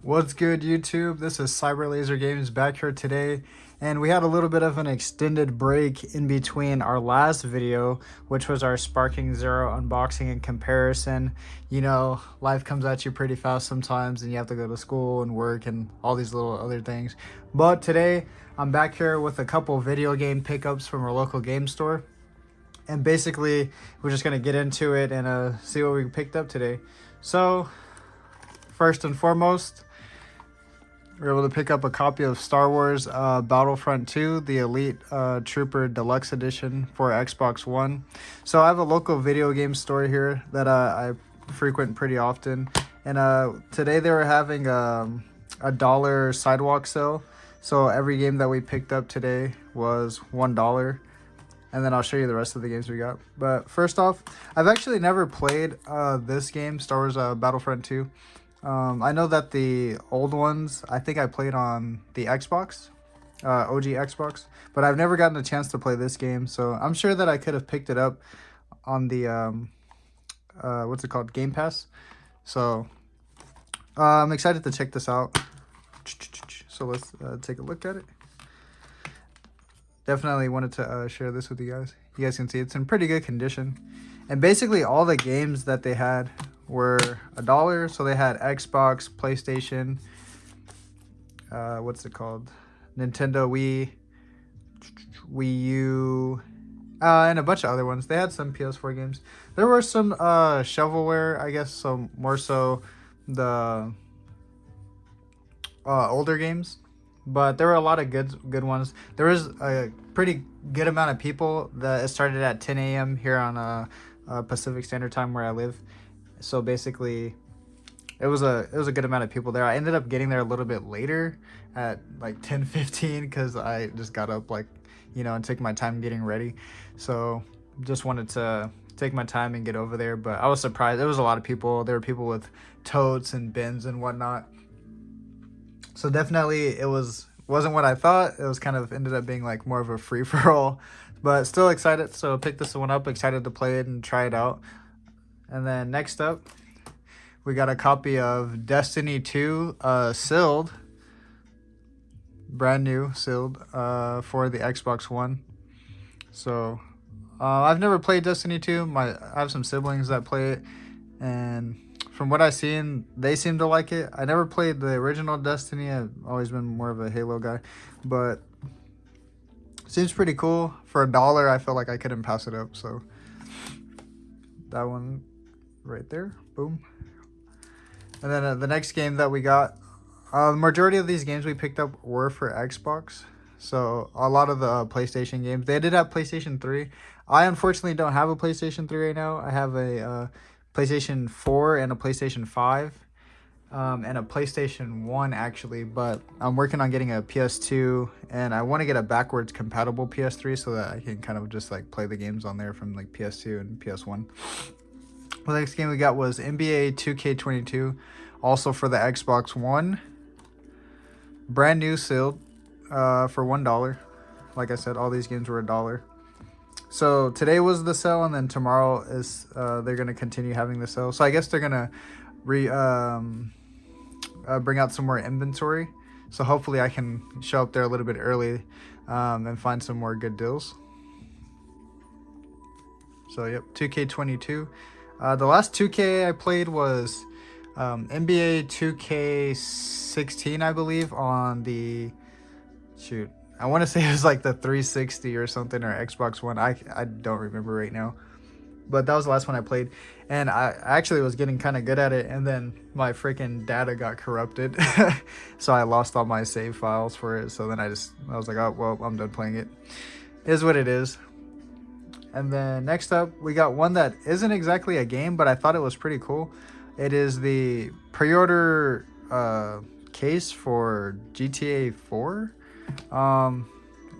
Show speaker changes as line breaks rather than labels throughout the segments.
What's good, YouTube? This is Cyber Laser Games back here today, and we had a little bit of an extended break in between our last video, which was our Sparking Zero unboxing and comparison. You know, life comes at you pretty fast sometimes, and you have to go to school and work and all these little other things. But today, I'm back here with a couple video game pickups from our local game store, and basically, we're just gonna get into it and see what we picked up today. So, first and foremost, we were able to pick up a copy of Star Wars Battlefront 2, the Elite Trooper Deluxe Edition for Xbox One. So I have a local video game store here that I frequent pretty often. And today they were having a dollar sidewalk sale. So every game that we picked up today was $1. And then I'll show you the rest of the games we got. But first off, I've actually never played this game, Star Wars Battlefront 2. I know that the old ones, I think I played on the Xbox, OG Xbox, but I've never gotten a chance to play this game. So I'm sure that I could have picked it up on the, what's it called? Game Pass. So I'm excited to check this out. So let's take a look at it. Definitely wanted to share this with you guys. You guys can see it's in pretty good condition. And basically all the games that they had were $1. So they had Xbox, PlayStation, what's it called? Nintendo Wii U, and a bunch of other ones. They had some PS4 games. There were some shovelware, I guess, so more so the older games. But there were a lot of good ones. There was a pretty good amount of people. It started at 10 a.m. here on Pacific Standard Time where I live. So basically, it was a good amount of people there. I ended up getting there a little bit later at like 10:15 because I just got up and took my time getting ready. So just wanted to take my time and get over there. But I was surprised. There was a lot of people. There were people with totes and bins and whatnot. So definitely wasn't what I thought. It was kind of ended up being like more of a free-for-all, but still excited. So pick this one up, excited to play it and try it out. And then next up, we got a copy of Destiny 2 sealed, brand new sealed for the Xbox One. So I've never played Destiny 2. I have some siblings that play it, and from what I've seen, they seem to like it. I never played the original Destiny. I've always been more of a Halo guy, but seems pretty cool. For $1, I felt like I couldn't pass it up. So that one right there, boom. And then the next game that we got, the majority of these games we picked up were for Xbox. So a lot of the PlayStation games, they did have PlayStation 3. I unfortunately don't have a PlayStation 3 right now. I have a PlayStation 4 and a PlayStation 5 and a PlayStation 1 actually, but I'm working on getting a PS2 and I want to get a backwards compatible PS3 so that I can kind of just like play the games on there from like PS2 and PS1. The next game we got was NBA 2K22, also for the Xbox One, brand new sealed for $1. Like I said, all these games were $1. So today was the sale, and then tomorrow is they're gonna continue having the sale. So I guess they're gonna bring out some more inventory. So hopefully I can show up there a little bit early and find some more good deals. So yep, 2K22. The last 2K I played was NBA 2K16, I believe, on the I want to say it was like the 360 or something, or Xbox One. I don't remember right now. But that was the last one I played. And I actually was getting kind of good at it. And then my freaking data got corrupted. So I lost all my save files for it. So then I was like, oh, well, I'm done playing it. It is what it is. And then next up, we got one that isn't exactly a game, but I thought it was pretty cool. It is the pre-order case for GTA 4.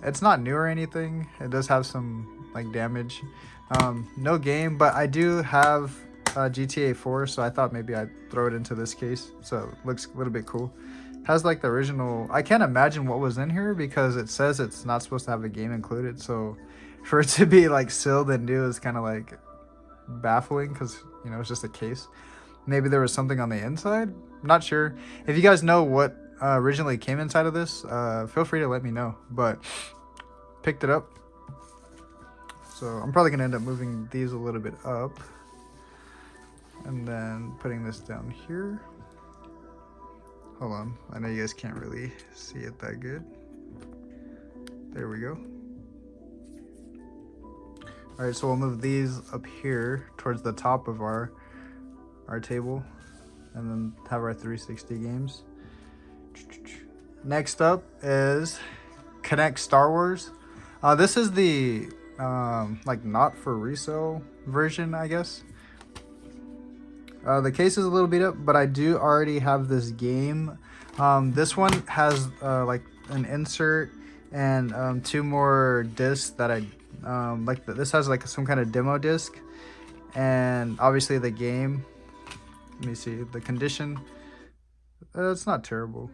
It's not new or anything. It does have some like damage. No game, but I do have GTA 4, so I thought maybe I'd throw it into this case. So it looks a little bit cool. It has like the original. I can't imagine what was in here because it says it's not supposed to have a game included. So for it to be like sealed and new is kind of like baffling because it's just a case. maybe there was something on the inside. Not sure. If you guys know what originally came inside of this, feel free to let me know. But picked it up. So I'm probably gonna end up moving these a little bit up, and then putting this down here. Hold on, I know you guys can't really see it that good. There we go. All right, so we'll move these up here towards the top of our table, and then have our 360 games. Next up is Kinect Star Wars. This is the like not for resale version, I guess. The case is a little beat up, but I do already have this game. This one has like an insert and 2 more discs that I like. This has like some kind of demo disc, and obviously the game. Let me see the condition. It's not terrible.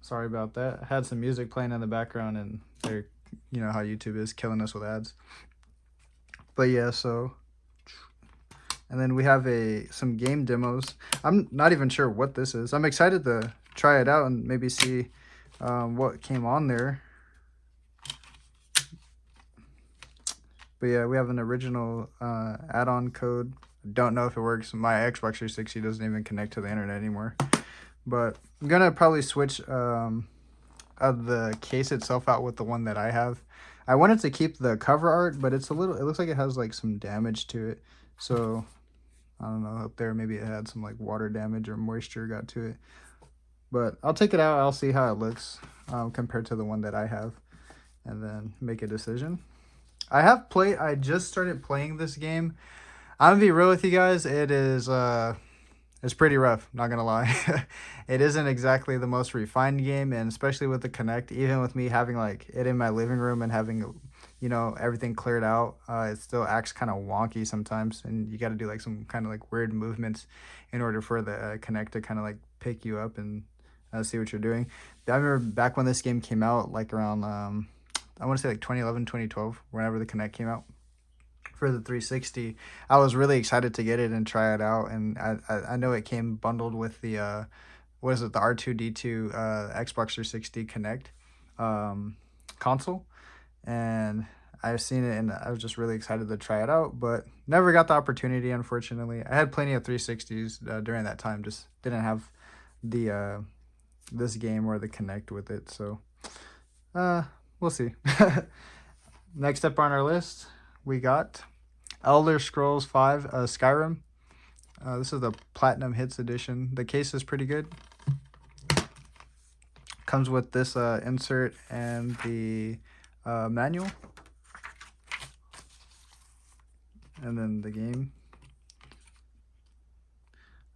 Sorry about that. I had some music playing in the background, and they're, you know how YouTube is, killing us with ads. But yeah, so, and then we have some game demos. I'm not even sure what this is. I'm excited to try it out and maybe see what came on there. But yeah, we have an original add-on code. Don't know if it works. My Xbox 360 doesn't even connect to the internet anymore. But I'm gonna probably switch of the case itself out with the one that I have. I wanted to keep the cover art, but it looks like it has like some damage to it. So I don't know, up there maybe it had some like water damage or moisture got to it. But I'll take it out, I'll see how it looks compared to the one that I have, and then make a decision. I just started playing this game. I'm gonna be real with you guys, it's pretty rough, not gonna lie. It isn't exactly the most refined game, and especially with the Kinect, even with me having like it in my living room and having, you know, everything cleared out, it still acts kind of wonky sometimes, and you got to do like some kind of like weird movements in order for the Kinect to kind of like pick you up and see what you're doing. I remember back when this game came out, like around I want to say like 2011, 2012, whenever the Kinect came out for the 360, I was really excited to get it and try it out. And I know it came bundled with the what is it, the R2D2 Xbox 360 Kinect console, and I've seen it and I was just really excited to try it out, but never got the opportunity, unfortunately. I had plenty of 360s during that time, just didn't have the this game or the Kinect with it. So we'll see. Next up on our list, we got Elder Scrolls V Skyrim. This is the Platinum Hits Edition. The case is pretty good. Comes with this insert and the manual. And then the game.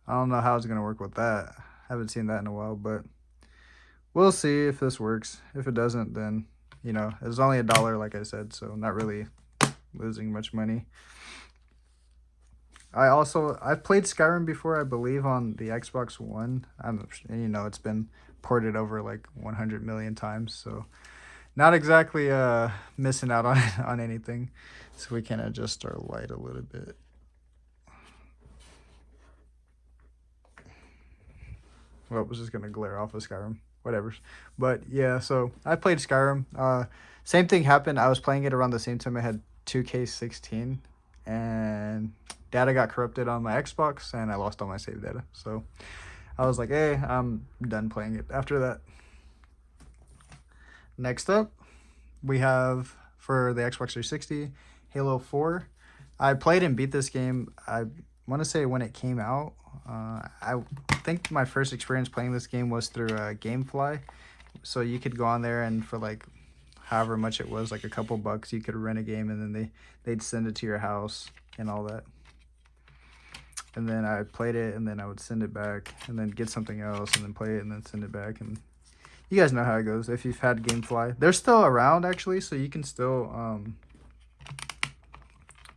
I don't know how it's going to work with that. Haven't seen that in a while, but we'll see if this works. If it doesn't, then, you know, it's only $1, like I said, so not really losing much money. I've played Skyrim before, I believe, on the Xbox One. You know, it's been ported over like 100 million times, so not exactly missing out on anything. So we can adjust our light a little bit. Well, it was just gonna glare off of Skyrim. Whatever. But yeah, so I played Skyrim. Same thing happened. I was playing it around the same time I had 2K16, and data got corrupted on my Xbox, and I lost all my save data. So I was like, hey, I'm done playing it after that. Next up, we have, for the Xbox 360, Halo 4. I played and beat this game, I want to say when it came out. I think my first experience playing this game was through GameFly. So you could go on there, and for like however much it was, like a couple bucks, you could rent a game, and then they'd send it to your house and all that. And then I played it, and then I would send it back, and then get something else, and then play it, and then send it back. And you guys know how it goes if you've had GameFly. They're still around, actually, so you can still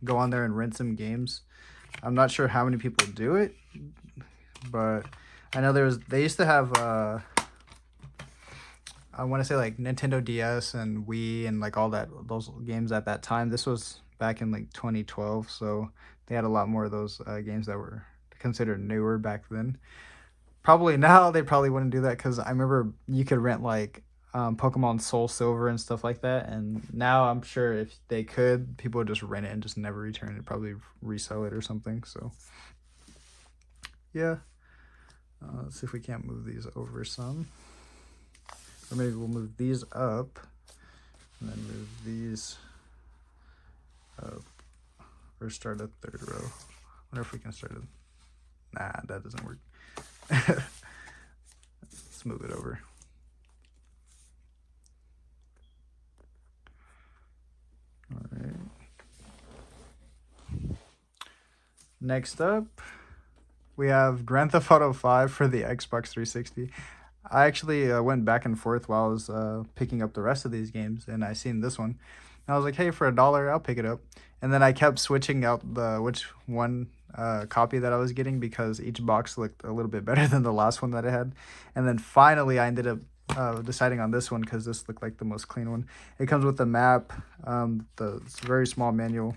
go on there and rent some games. I'm not sure how many people do it, but I know they used to have I want to say like Nintendo DS and Wii and like all those games at that time. This was back in like 2012, so they had a lot more of those games that were considered newer back then. Probably now they probably wouldn't do that, because I remember you could rent like Pokemon Soul Silver and stuff like that, and now I'm sure if they could, people would just rent it and just never return it, probably resell it or something. So yeah, let's see if we can't move these over some, or maybe we'll move these up and then move these up, or start a third row. I wonder if we can start it. Nah, that doesn't work. Let's move it over. All right. Next up, we have Grand Theft Auto 5 for the Xbox 360. I actually went back and forth while I was picking up the rest of these games, and I seen this one. And I was like, hey, for $1, I'll pick it up. And then I kept switching out which one copy that I was getting, because each box looked a little bit better than the last one that I had. And then finally I ended up deciding on this one, because this looked like the most clean one. It comes with the map, the very small manual,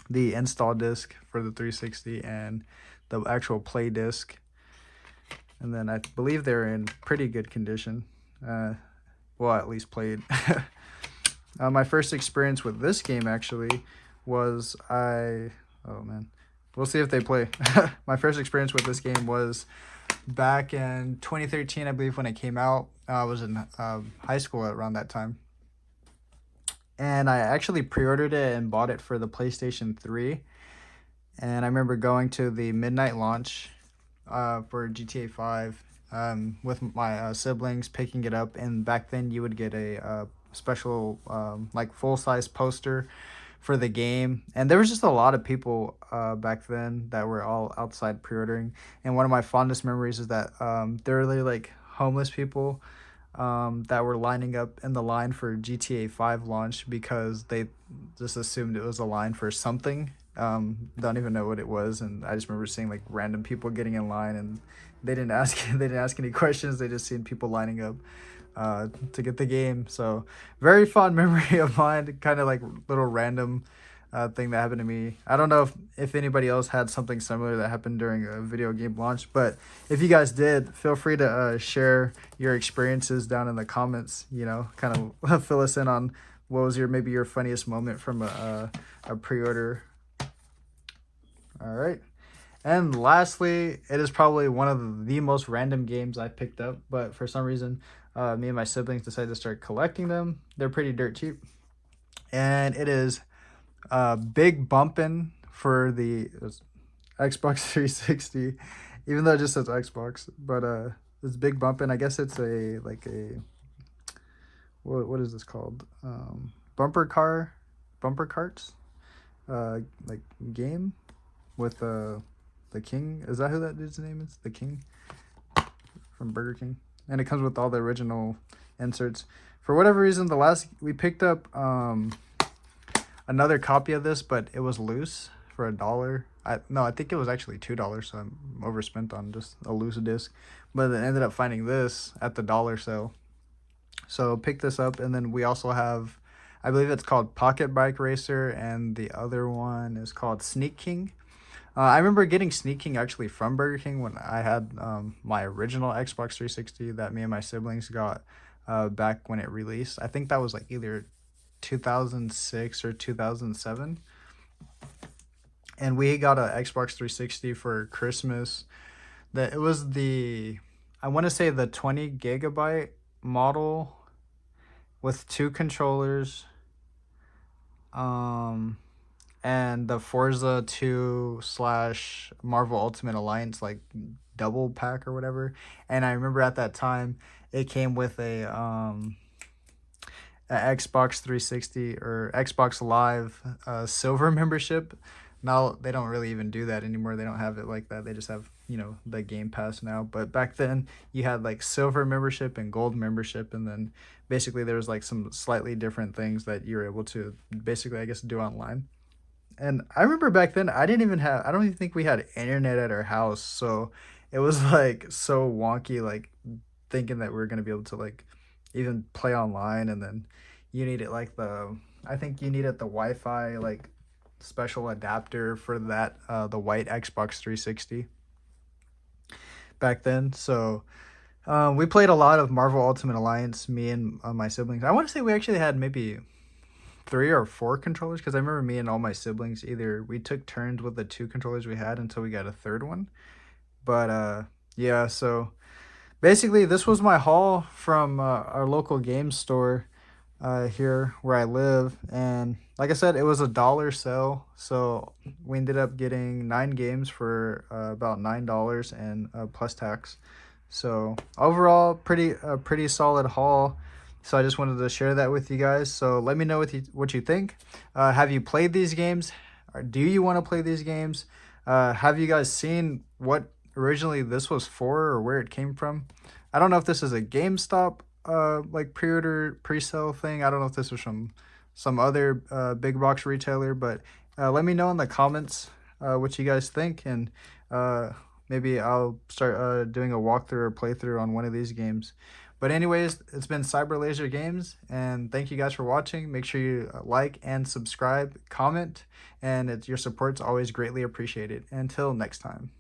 the install disc for the 360, and the actual play disc. And then I believe they're in pretty good condition. Well, at least played. My first experience with this game actually was oh man, we'll see if they play. My first experience with this game was back in 2013, I believe, when it came out. I was in high school around that time. And I actually pre-ordered it and bought it for the PlayStation 3. And I remember going to the midnight launch for GTA 5 with my siblings, picking it up. And back then you would get a special like full-size poster for the game. And there was just a lot of people back then that were all outside pre-ordering. And one of my fondest memories is that there were like homeless people that were lining up in the line for GTA 5 launch, because they just assumed it was a line for something. Don't even know what it was, and I just remember seeing like random people getting in line, and they didn't ask any questions. They just seen people lining up to get the game. So very fond memory of mine, kind of like little random thing that happened to me. I don't know if anybody else had something similar that happened during a video game launch, but if you guys did, feel free to share your experiences down in the comments. You know, kind of fill us in on what was maybe your funniest moment from a pre-order. All right. And lastly, it is probably one of the most random games I picked up, but for some reason, me and my siblings decided to start collecting them. They're pretty dirt cheap. And it is Big Bumpin' for the Xbox 360, even though it just says Xbox. But it's Big Bumpin'. I guess it's what is this called? Bumper carts, like game with the King. Is that who that dude's name is? The King from Burger King. And it comes with all the original inserts. For whatever reason, we picked up another copy of this, but it was loose for $1. I think it was actually $2, so I'm overspent on just a loose disc. But I ended up finding this at the dollar sale. So pick this up, and then we also have, I believe it's called Pocket Bike Racer, and the other one is called Sneak King. I remember getting Sneak King actually from Burger King when I had my original Xbox 360 that me and my siblings got back when it released. I think that was like either 2006 or 2007. And we got an Xbox 360 for Christmas. It was I want to say the 20 gigabyte model with 2 controllers. And the Forza 2 / Marvel Ultimate Alliance like double pack or whatever. And I remember at that time it came with a Xbox 360 or Xbox Live silver membership. Now they don't really even do that anymore. They don't have it like that. They just have, you know, the Game Pass now. But back then you had like silver membership and gold membership, and then basically there was like some slightly different things that you were able to basically, I guess, do online. And I remember back then I don't even think we had internet at our house, so it was like so wonky, like thinking that we were gonna be able to like even play online. And then, you need it like I think you needed the Wi-Fi like special adapter for that, the white Xbox 360 back then. So we played a lot of Marvel Ultimate Alliance, me and my siblings. I want to say we actually had maybe 3 or 4 controllers, because I remember me and all my siblings, either we took turns with the 2 controllers we had until we got a third one. But yeah, so basically this was my haul from our local game store here where I live. And like I said, it was a dollar sale, so we ended up getting 9 games for about $9 and plus tax. So overall, pretty solid haul. So I just wanted to share that with you guys. So let me know what you think. Have you played these games? Or do you want to play these games? Have you guys seen what originally this was for, or where it came from? I don't know if this is a GameStop like pre-order pre-sale thing. I don't know if this was from some other big box retailer, but let me know in the comments what you guys think, and maybe I'll start doing a walkthrough or playthrough on one of these games. But anyways, it's been Cyberlaser Games, and thank you guys for watching. Make sure you like and subscribe, comment, and your support's always greatly appreciated. Until next time.